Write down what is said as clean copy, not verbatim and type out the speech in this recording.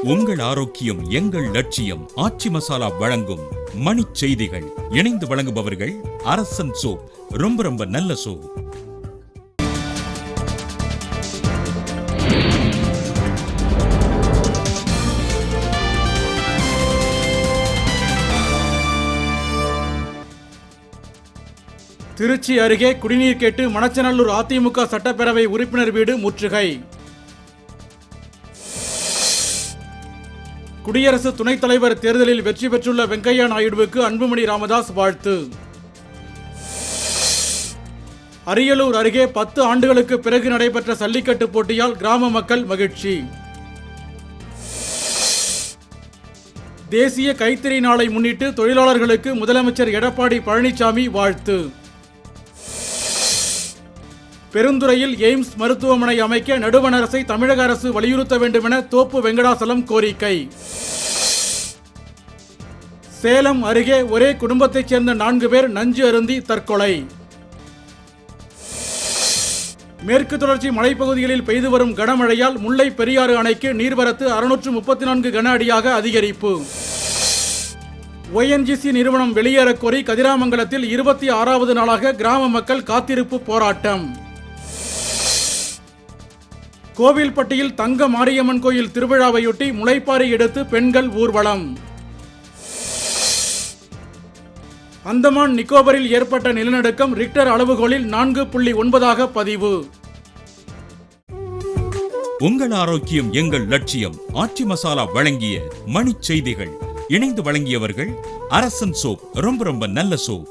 உங்கள் ஆரோக்கியம் எங்கள் லட்சியம். ஆச்சி மசாலா வழங்கும் மணிச் செய்திகள். இணைந்து வழங்குபவர்கள் அரசன் சோப். ரொம்ப நல்ல சோப். திருச்சி அருகே குடிநீர் கேட்டு மணச்சநல்லூர் அதிமுக சட்டப்பேரவை உறுப்பினர் வீடு முற்றுகை. குடியரசு துணைத் தலைவர் தேர்தலில் வெற்றி பெற்றுள்ள வெங்கையா நாயுடுவுக்கு அன்புமணி ராமதாஸ் வாழ்த்து. அரியலூர் அருகே 10 ஆண்டுகளுக்கு பிறகு நடைபெற்ற சல்லிக்கட்டு போட்டியால் கிராம மக்கள் மகிழ்ச்சி. தேசிய கைத்தறி நாளை முன்னிட்டு தொழிலாளர்களுக்கு முதலமைச்சர் எடப்பாடி பழனிசாமி வாழ்த்து. பெருந்துறையில் எய்ம்ஸ் மருத்துவமனை அமைக்க நடுவண் அரசை தமிழக அரசு வலியுறுத்த வேண்டும் என தோப்பு வெங்கடாசலம் கோரிக்கை. சேலம் அருகே ஒரே குடும்பத்தைச் சேர்ந்த 4 பேர் நஞ்சு அருந்தி தற்கொலை. மேற்கு தொடர்ச்சி மலைப்பகுதிகளில் பெய்து வரும் கனமழையால் முல்லை பெரியாறு அணைக்கு நீர்வரத்து 634 கன அடியாக அதிகரிப்பு. ONGC நிறுவனம் வெளியேறக் கோரி கதிராமங்கலத்தில் 26வது நாளாக கிராம மக்கள் காத்திருப்பு போராட்டம். கோவில்பட்டியில் தங்க மாரியம்மன் கோயில் திருவிழாவையொட்டி முளைப்பாரி எடுத்து பெண்கள் ஊர்வலம். அந்தமான் நிக்கோபரில் ஏற்பட்ட நிலநடுக்கம் ரிக்டர் அளவுகோலில் 4.9 பதிவு. உங்கள் ஆரோக்கியம் எங்கள் லட்சியம். ஆச்சி மசாலா வழங்கிய மணிச் செய்திகள். இணைந்து வழங்கியவர்கள் அரசன் சோப். ரொம்ப நல்ல சோப்.